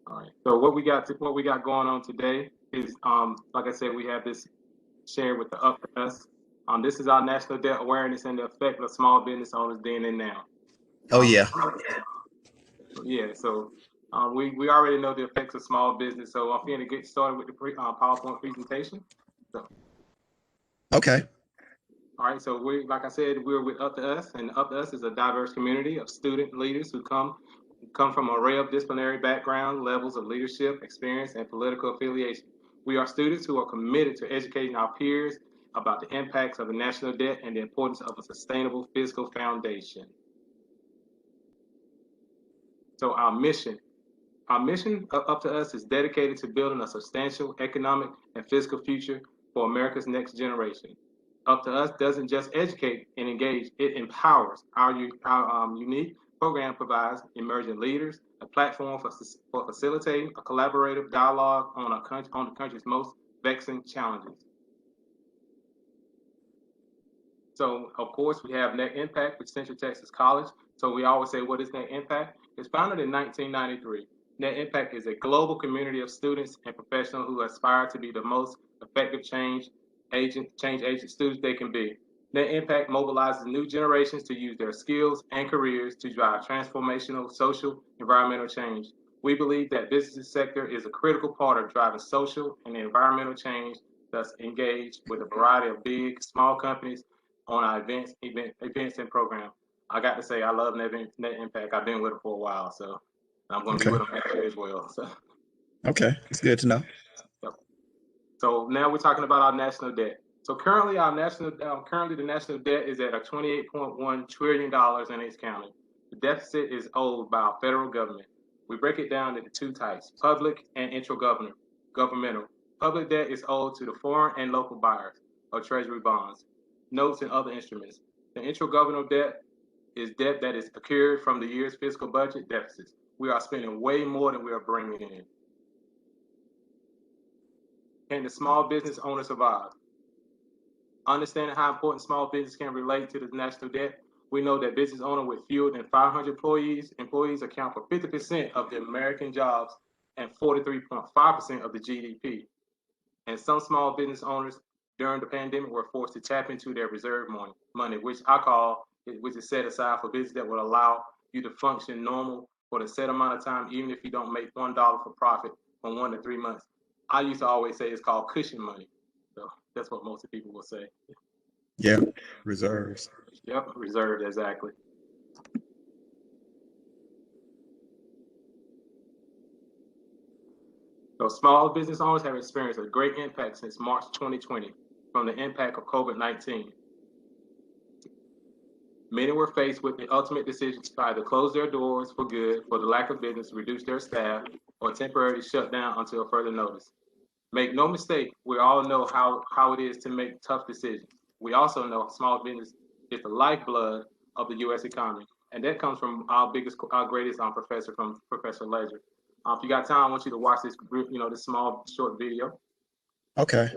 All right. So what we got going on today is, like I said, we have this shared with the Up to Us. This is our national debt awareness and the effect of small business owners then and now. Oh yeah. Yeah. So we already know the effects of small business. So I'm going to get started with the PowerPoint presentation. So, Okay. all right. So like I said, we're with Up to Us, and Up to Us is a diverse community of student leaders who come from an array of disciplinary background, levels of leadership, experience, and political affiliation. We are students who are committed to educating our peers about the impacts of the national debt and the importance of a sustainable fiscal foundation. So our mission Up to Us is dedicated to building a substantial economic and fiscal future for America's next generation. Up to Us doesn't just educate and engage, it empowers. Our unique program provides emerging leaders a platform for facilitating a collaborative dialogue on the country's most vexing challenges. So, of course, we have Net Impact with Central Texas College. So we always say, what is Net Impact? It's founded in 1993. Net Impact is a global community of students and professionals who aspire to be the most effective change agent students they can be. Net Impact mobilizes new generations to use their skills and careers to drive transformational social environmental change. We believe that business sector is a critical part of driving social and environmental change, thus engage with a variety of big, small companies on our events and programs. I got to say, I love Net Impact. I've been with them for a while, so I'm going to be with them next year as well. So. Okay, it's good to know. Yep. So now we're talking about our national debt. So currently, the national debt is at a $28.1 trillion in each county. The deficit is owed by our federal government. We break it down into two types: public and intergovernmental. Public debt is owed to the foreign and local buyers of treasury bonds, notes, and other instruments. The intergovernmental debt is debt that is procured from the year's fiscal budget deficits. We are spending way more than we are bringing in. Can the small business owner survive? Understanding how important small business can relate to the national debt, we know that business owners with fewer than 500 employees account for 50% of the American jobs and 43.5% of the GDP. And some small business owners during the pandemic were forced to tap into their reserve money, which is set aside for business that will allow you to function normal for the set amount of time, even if you don't make $1 for profit from 1 to 3 months. I used to always say it's called cushion money. So that's what most people will say. Yeah, reserves. Yep, reserved, exactly. So small business owners have experienced a great impact since March 2020 from the impact of COVID-19. Many were faced with the ultimate decision to either close their doors for good for the lack of business, reduce their staff, or temporarily shut down until further notice. Make no mistake, we all know how it is to make tough decisions. We also know small business is the lifeblood of the U.S. economy, and that comes from our greatest professor, from Professor Ledger. If you got time, I want you to watch this, this small short video. Okay.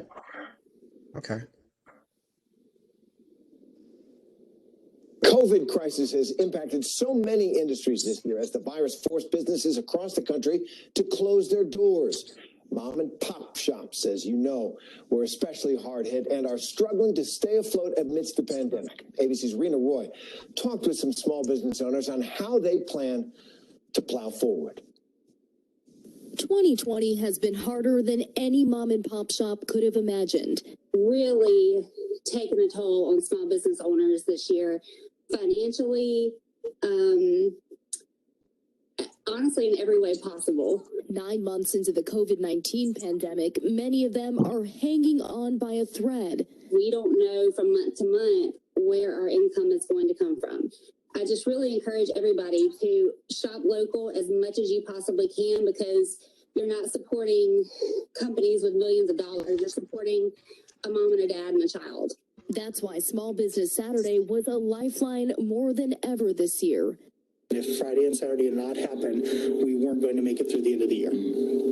COVID crisis has impacted so many industries this year as the virus forced businesses across the country to close their doors. Mom and pop shops, as you know, were especially hard hit and are struggling to stay afloat amidst the pandemic. ABC's Rena Roy talked with some small business owners on how they plan to plow forward. 2020 has been harder than any mom and pop shop could have imagined. Really taking a toll on small business owners this year, financially, honestly, in every way possible. 9 months into the COVID-19 pandemic, many of them are hanging on by a thread. We don't know from month to month where our income is going to come from. I just really encourage everybody to shop local as much as you possibly can, because you're not supporting companies with millions of dollars. You're supporting a mom and a dad and a child. That's why Small Business Saturday was a lifeline more than ever this year. If Friday and Saturday had not happened, we weren't going to make it through the end of the year,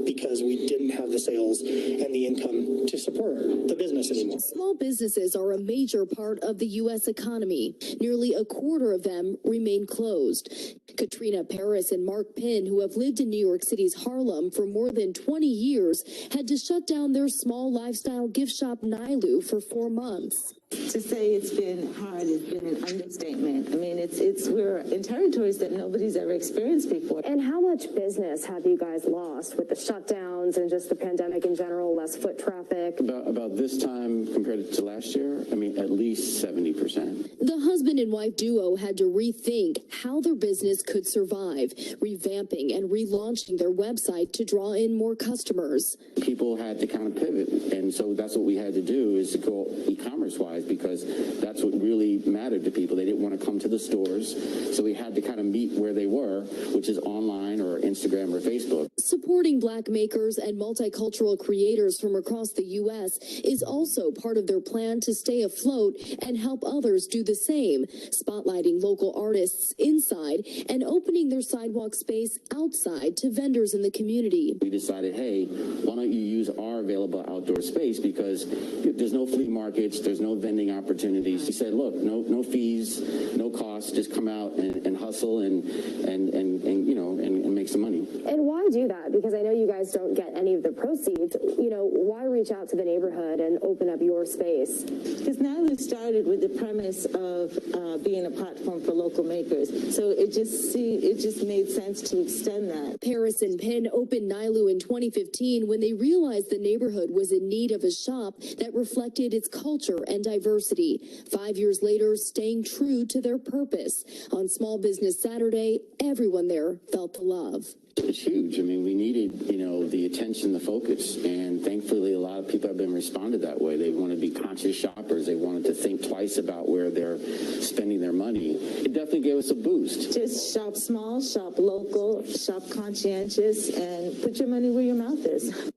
because because we didn't have the sales and the income to support the business anymore. Small businesses are a major part of the U.S. economy. Nearly a quarter of them remain closed. Katrina Paris and Mark Pinn, who have lived in New York City's Harlem for more than 20 years, had to shut down their small lifestyle gift shop Nilu for 4 months. To say it's been hard has been an understatement. I mean, we're in territories that nobody's ever experienced before. And how much business have you guys lost with the shutdowns and just the pandemic in general, less foot traffic? About this time compared to last year, I mean, at least 70%. The husband and wife duo had to rethink how their business could survive, revamping and relaunching their website to draw in more customers. People had to kind of pivot, and so that's what we had to do, is to go e-commerce wise, because that's what really mattered to people. They didn't want to come to the stores, so we had to kind of meet where they were, which is online or Instagram or Facebook. Supporting Black makers and multicultural creators from across the U.S. is also part of their plan to stay afloat and help others do the same, spotlighting local artists inside and opening their sidewalk space outside to vendors in the community. We decided, hey, why don't you use our available outdoor space, because there's no flea markets, there's no vending opportunities. We said, look, no fees, no costs, just come out and hustle and you know, and make some money. And why do that? Because I know you guys don't get any of the proceeds. You know, why reach out to the neighborhood and open up your space? Because Nilu started with the premise of being a platform for local makers. So it just made sense to extend that. Paris and Penn opened Nilu in 2015 when they realized the neighborhood was in need of a shop that reflected its culture and diversity. 5 years later, staying true to their purpose. On Small Business Saturday, everyone there felt the love. It's huge. I mean, we needed, you know, the attention, the focus, and thankfully a lot of people have been responded that way. They want to be conscious shoppers. They wanted to think twice about where they're spending their money. It definitely gave us a boost. Just shop small, shop local, shop conscientious, and put your money where your mouth is.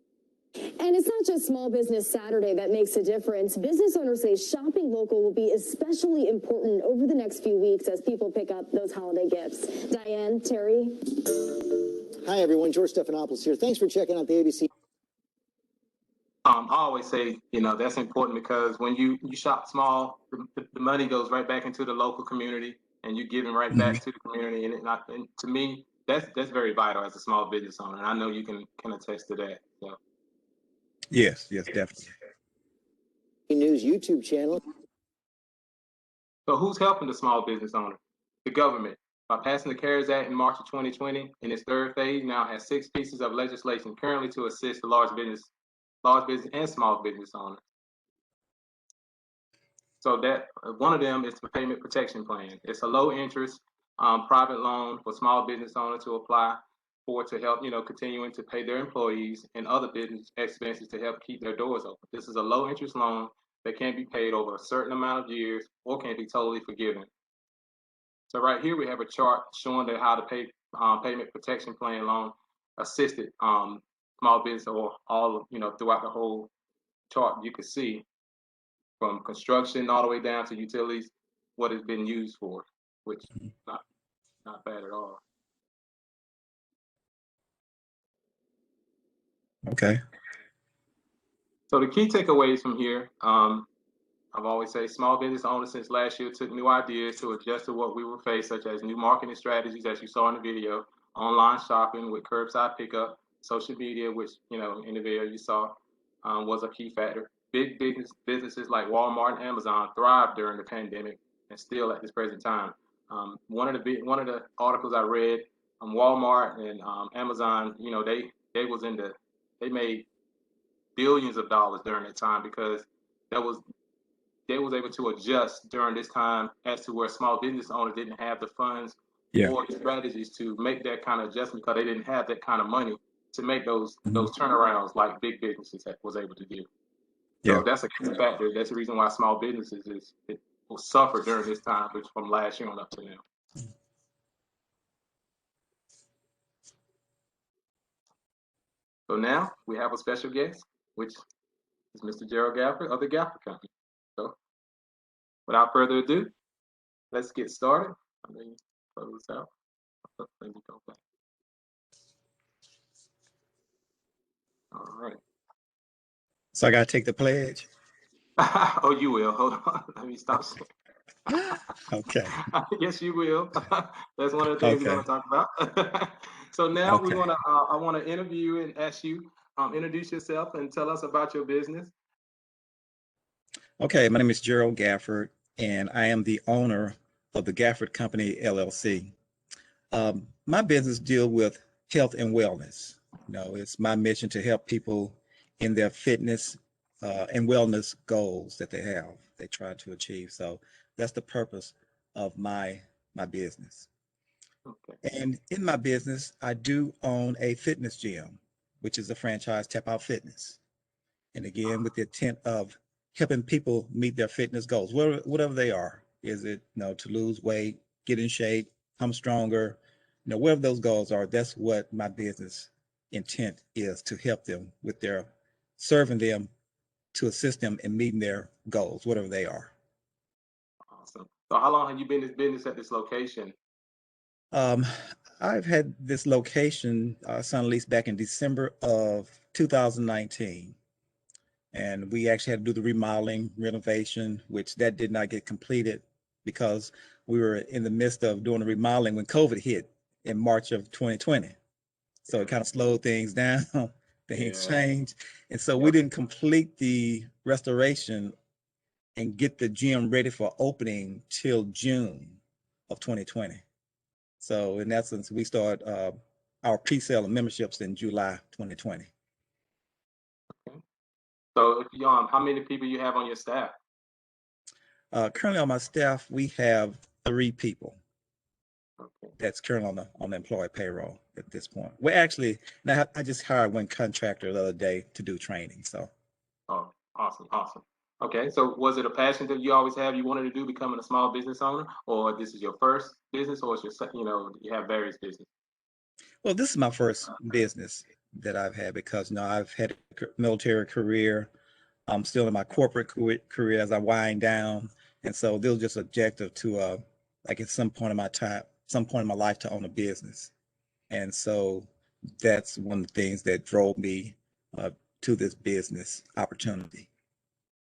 And it's not just Small Business Saturday that makes a difference. Business owners say shopping local will be especially important over the next few weeks as people pick up those holiday gifts. Diane, Terry. Hi, everyone. George Stephanopoulos here. Thanks for checking out the ABC. I always say, you know, that's important because when you shop small, the money goes right back into the local community, and you're giving right back to the community. And to me, that's very vital as a small business owner. And I know you can attest to that. So. Yes, definitely. News YouTube channel. So who's helping the small business owner? The government. By passing the CARES Act in March of 2020, in its third phase, now has 6 pieces of legislation currently to assist the large business and small business owners. So that one of them is the Payment Protection Plan. It's a low interest private loan for small business owners to apply for, to help, you know, continuing to pay their employees and other business expenses to help keep their doors open. This is a low interest loan that can be paid over a certain amount of years or can be totally forgiven. So right here we have a chart showing that how the Payment Protection Plan loan assisted small business, or all, you know, throughout the whole chart. You can see from construction all the way down to utilities what it's been used for, which is not bad at all. Okay. So the key takeaways from here, I've always say small business owners since last year took new ideas to adjust to what we were faced, such as new marketing strategies, as you saw in the video, online shopping with curbside pickup, social media, which, you know, in the video you saw was a key factor. Big businesses like Walmart and Amazon thrived during the pandemic and still at this present time. One of the articles I read, Walmart and Amazon, you know, they made billions of dollars during that time because they was able to adjust during this time as to where small business owners didn't have the funds or the strategies to make that kind of adjustment because they didn't have that kind of money to make those turnarounds like big businesses was able to do. So that's a key factor. That's the reason why small businesses will suffer during this time, which from last year on up to now. So now we have a special guest, which is Mr. Gerald Gafford of the Gafford Company. So without further ado, let's get started. Let me close this out. Let me go back. All right. So I got to take the pledge. Oh, you will. Hold on. Let me stop. Okay. Yes, you will. That's one of the things we're Okay. going to talk about. So now we Okay. want to. I want to interview you and ask you, introduce yourself and tell us about your business. Okay. My name is Gerald Gafford, and I am the owner of the Gafford Company LLC. My business deal with health and wellness. It's my mission to help people in their fitness and wellness goals that they try to achieve. So that's the purpose of my business. Okay. And in my business, I do own a fitness gym, which is a franchise, Tap Out Fitness. And again, with the intent of helping people meet their fitness goals, whatever they are. Is it, to lose weight, get in shape, come stronger, whatever those goals are, that's what my business intent is, to help them with serving them, to assist them in meeting their goals, whatever they are. Awesome. So how long have you been in this business at this location? Um, I've had this location signed a lease back in December of 2019. And we actually had to do the remodeling, renovation, which that did not get completed because we were in the midst of doing the remodeling when COVID hit in March of 2020. So it kind of slowed things down, things Yeah. changed. And so we Yep. didn't complete the restoration and get the gym ready for opening till June of 2020. So in essence, we started our pre-sale of memberships in July 2020. Okay. So if you how many people you have on your staff? Currently on my staff, we have 3 people Okay. that's currently on the employee payroll at this point. Well, actually, now I just hired one contractor the other day to do training. So Oh, awesome, awesome. Okay, so was it a passion that you always have, you wanted to do, becoming a small business owner, or this is your first business, or it's your you have various business? well, this is my first business that I've had because I've had a military career. I'm still in my corporate career as I wind down, and so this was just objective to like at some point in my time, some point in my life, to own a business. And so that's one of the things that drove me uh, to this business opportunity.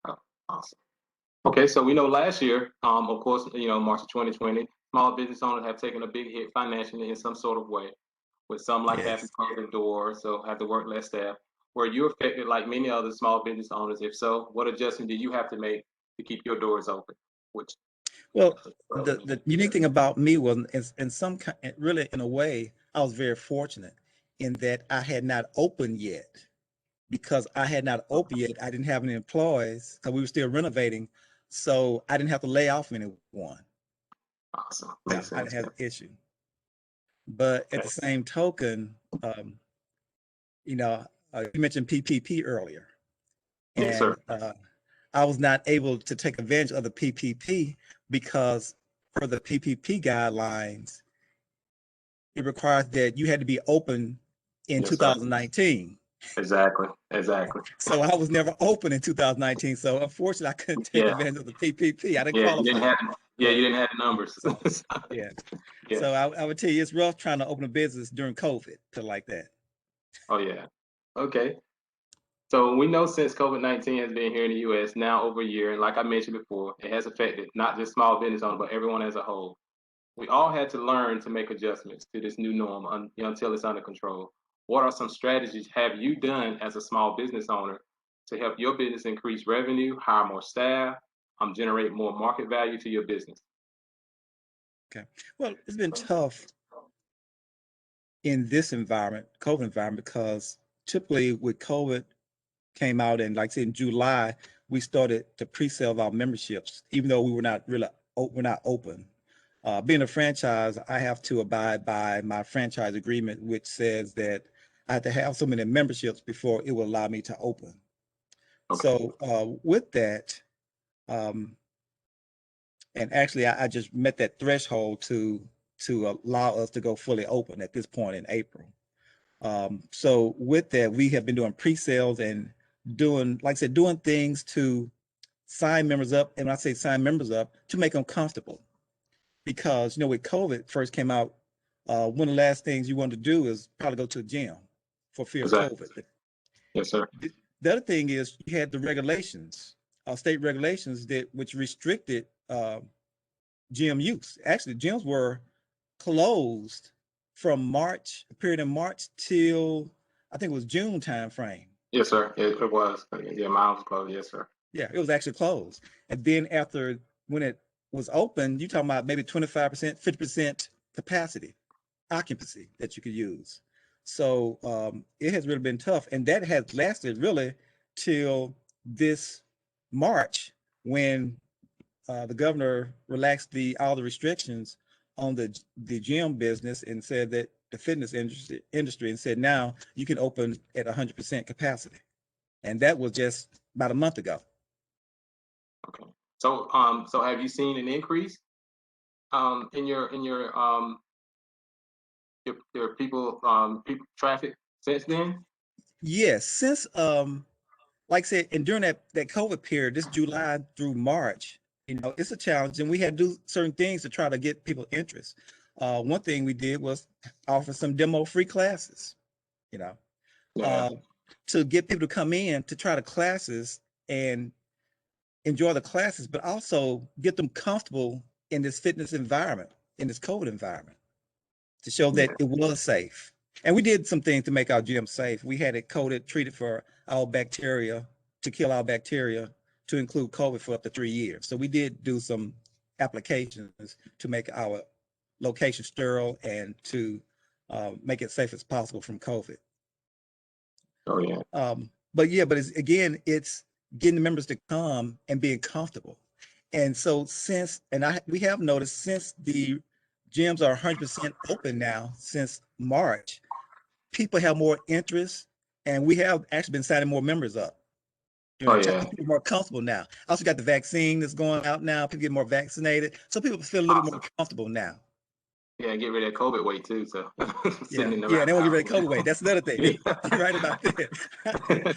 Oh, awesome. Okay, so we know last year, of course, March of 2020, small business owners have taken a big hit financially in some sort of way, with some like having to Yes. close their doors, so have to work less staff. Were you affected like many other small business owners? If so, what adjustment do you have to make to keep your doors open? Which Well, the unique thing about me was, in some kind, really, in a way, I was very fortunate in that I had not opened yet. Because I had not opened yet, I didn't have any employees because we were still renovating. So I didn't have to lay off anyone. awesome, So makes I didn't sense. have an issue. But at Okay. the same token, you know, you mentioned PPP earlier, Yes, sir. and I was not able to take advantage of the PPP because for the PPP guidelines, it requires that you had to be open in Yes, sir. 2019. Exactly. Exactly. So I was never open in 2019. So unfortunately, I couldn't take Yeah. advantage of the PPP. I didn't Yeah. You didn't qualify. have. Yeah, you But didn't have the numbers. yeah, Yeah. so I would tell you it's rough trying to open a business during COVID, put it like that. Oh yeah. Okay. So we know since COVID-19 has been here in the U.S. now over a year, and like I mentioned before, it has affected not just small business owners, but everyone as a whole. We all had to learn to make adjustments to this new norm until it's under control. What are some strategies have you done as a small business owner to help your business increase revenue, hire more staff, generate more market value to your business? Okay. Well, it's been tough in this environment, COVID environment, because typically with COVID came out, and like I said, in July, we started to pre-sale our memberships, even though we were not really we're not open. Being a franchise, I have to abide by my franchise agreement, which says that I have to have so many memberships before it will allow me to open. Okay. So with that, and actually, I just met that threshold to allow us to go fully open at this point in April. So with that, we have been doing pre-sales and doing, like I said, doing things to sign members up. And when I say sign members up, to make them comfortable. Because, with COVID first came out, one of the last things you want to do is probably go to a gym for fear of Exactly. COVID. Yes, sir. The other thing is you had the regulations, state regulations which restricted gym use. Actually, gyms were closed from March, a period in March till I think it was June time frame. Yes, sir. It was. Yeah, mine was closed. Yes, sir. Yeah, it was actually closed. And then after when it was open, you're talking about maybe 25%, 50% capacity, occupancy that you could use. So it has really been tough. And that has lasted really till this March when the governor relaxed all the restrictions on the gym business and said that the fitness industry and said now you can open at 100% capacity. And that was just about a month ago. Okay. So so have you seen an increase in your people traffic since then? Yes, since like I said, and during that COVID period, this July through March, it's a challenge, and we had to do certain things to try to get people interest. One thing we did was offer some demo free classes, Yeah. to get people to come in to try the classes and enjoy the classes, but also get them comfortable in this fitness environment, in this COVID environment, to show that it was safe. And we did some things to make our gym safe. We had it coated, treated for our bacteria, to kill our bacteria, to include COVID for up to 3 years. So we did do some applications to make our location sterile and to make it safe as possible from COVID. Oh yeah. But it's getting the members to come and being comfortable. And so we have noticed since the gyms are 100% open now since March, people have more interest, and we have actually been signing more members up. Oh yeah. People are more comfortable now. Also got the vaccine that's going out now. People get more vaccinated, so people feel a little bit more comfortable now. Yeah, get rid of that COVID weight too. So yeah, they won't get rid of COVID weight. That's another thing. You're right about that.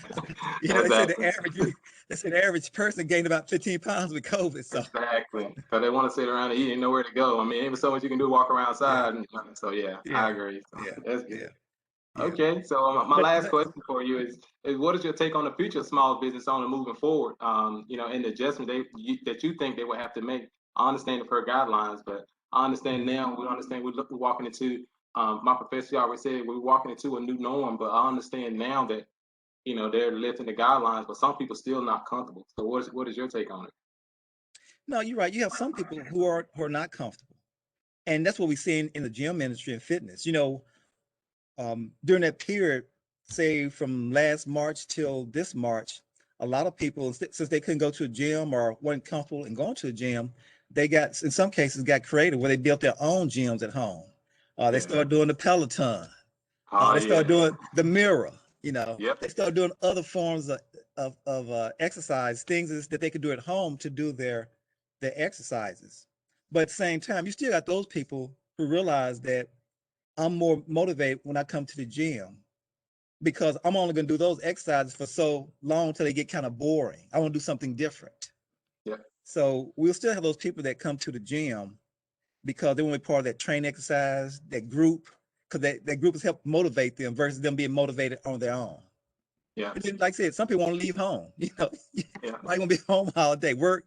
They said the average person gained about 15 pounds with COVID. So exactly, because they want to sit around and eat and nowhere to go. I mean, even so much you can do, walk around outside. Yeah. And, so I agree. So, that's good. Yeah. Okay, so my last question for you is what is your take on the future of small business owner moving forward? And the adjustment that you think they will have to make. I understand the FER guidelines, but I understand now. We understand we're walking into. My professor always said we're walking into a new norm, but I understand now that they're lifting the guidelines, but some people still not comfortable. So what is your take on it? No, you're right. You have some people who are not comfortable, and that's what we're seeing in the gym industry and fitness. During that period, say from last March till this March, a lot of people, since they couldn't go to a gym or weren't comfortable in going to a gym, they in some cases, got creative where they built their own gyms at home. They started doing the Peloton. They started doing the mirror. They started doing other forms of exercise, things that they could do at home to do their exercises. But at the same time, you still got those people who realize that I'm more motivated when I come to the gym because I'm only going to do those exercises for so long till they get kind of boring. I want to do something different. Yeah. So we'll still have those people that come to the gym because they want to be part of that training exercise, that group, because that group has helped motivate them versus them being motivated on their own. Yeah. And then, like I said, some people want to leave home. Why you want to be home all day, work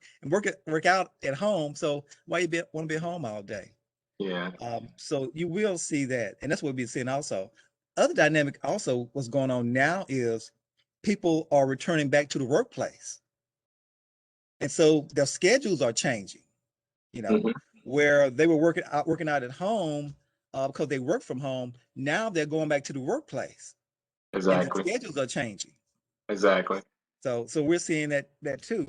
out at home? So why you want to be home all day? Yeah. So you will see that, and that's what we've been seeing also. Other dynamic also what's going on now is people are returning back to the workplace. And so their schedules are changing, where they were working out at home because they work from home. Now they're going back to the workplace. Exactly. And the schedules are changing. Exactly. So we're seeing that too.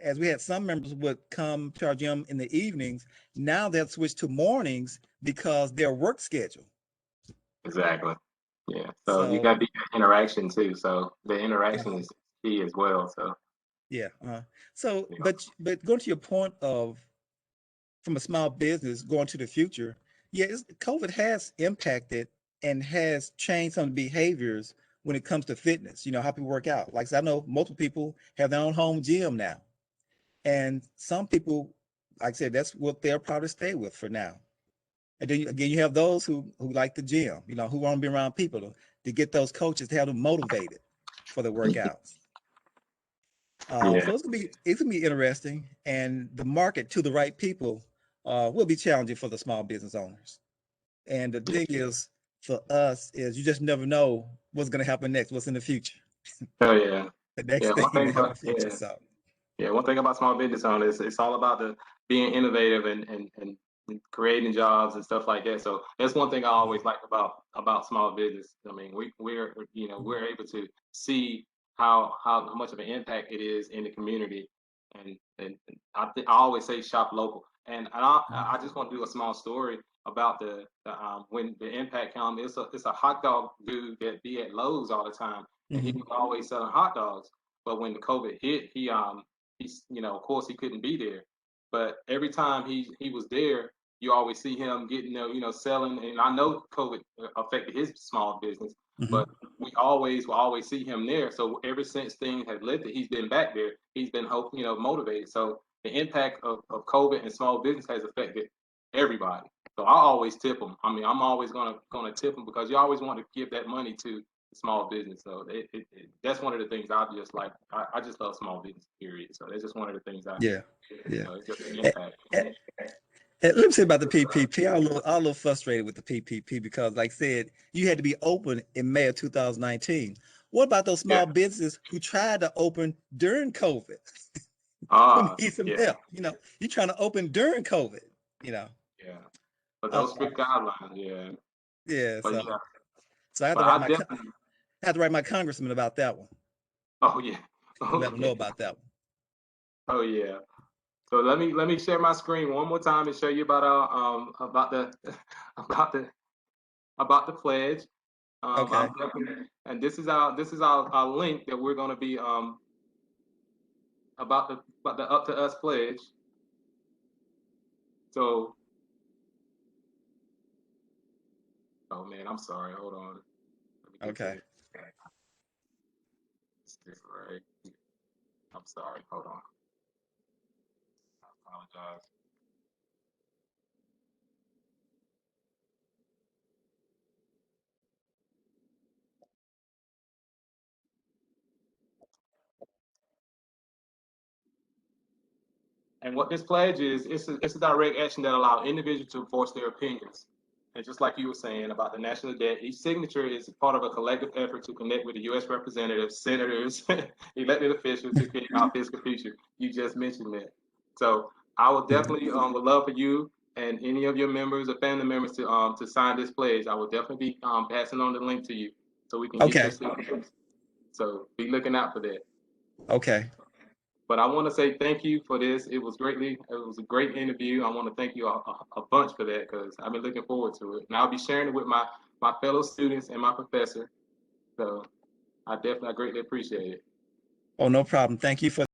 As we had some members would come to our gym in the evenings, now they've switched to mornings because their work schedule. Exactly. Yeah. So you got the interaction too. So the interaction is key as well. So yeah. But going to your point of from a small business going to the future, COVID has impacted and has changed some behaviors when it comes to fitness, how people work out. Like I know multiple people have their own home gym now. And some people, like I said, that's what they'll probably stay with for now. And then again, you have those who like the gym, who want to be around people to get those coaches to have them motivated. for the workouts. Yeah. So it's gonna be interesting, and the market to the right people will be challenging for the small business owners. And the thing is, for us, is you just never know what's gonna happen next, what's in the future. Oh yeah. The next Yeah. thing One thing in the about future. So one thing about small business owners, it's all about the being innovative and creating jobs and stuff like that. So that's one thing I always like about small business. I mean, we're we're able to see how much of an impact it is in the community, and I always say shop local. And I just want to do a small story about the when the impact comes. It's a hot dog dude that be at Lowe's all the time, and he was always selling hot dogs. But when the COVID hit, he's of course he couldn't be there, but every time he was there, you always see him getting selling. And I know COVID affected his small business, but we will always see him there. So ever since things have lifted, he's been back there. He's been motivated. So the impact of COVID and small business has affected everybody. So I always tip them. I mean, I'm always gonna tip them because you always want to give that money to small business. So that's one of the things I just like. I just love small business, period. So that's just one of the things yeah. it's just an impact. And let me say about the PPP. I'm a little frustrated with the PPP because, like I said, you had to be open in May of 2019. What about those small businesses who tried to open during COVID? Who need some help? You're trying to open during COVID. Yeah. But those strict guidelines, Yeah. But So I have but I definitely. to write my congressman about that one. Oh yeah. Let them know about that one. Oh yeah. So let me share my screen one more time and show you about our about the about the pledge. Okay. And this is our link that we're going to be about the Up to Us pledge. So, oh man, I'm sorry. Hold on. Okay. This right. I'm sorry. Hold on. I apologize. And what this pledge is, it's a direct action that allows individuals to voice their opinions. And just like you were saying about the national debt, each signature is part of a collective effort to connect with the U.S. representatives, senators, elected officials to create our fiscal future. You just mentioned that. So I would definitely would love for you and any of your members or family members to sign this pledge. I will definitely be passing on the link to you so we can get your signatures. So be looking out for that. Okay. But I want to say thank you for this. It was a great interview. I want to thank you a bunch for that because I've been looking forward to it. And I'll be sharing it with my fellow students and my professor. So I greatly appreciate it. Oh, no problem. Thank you for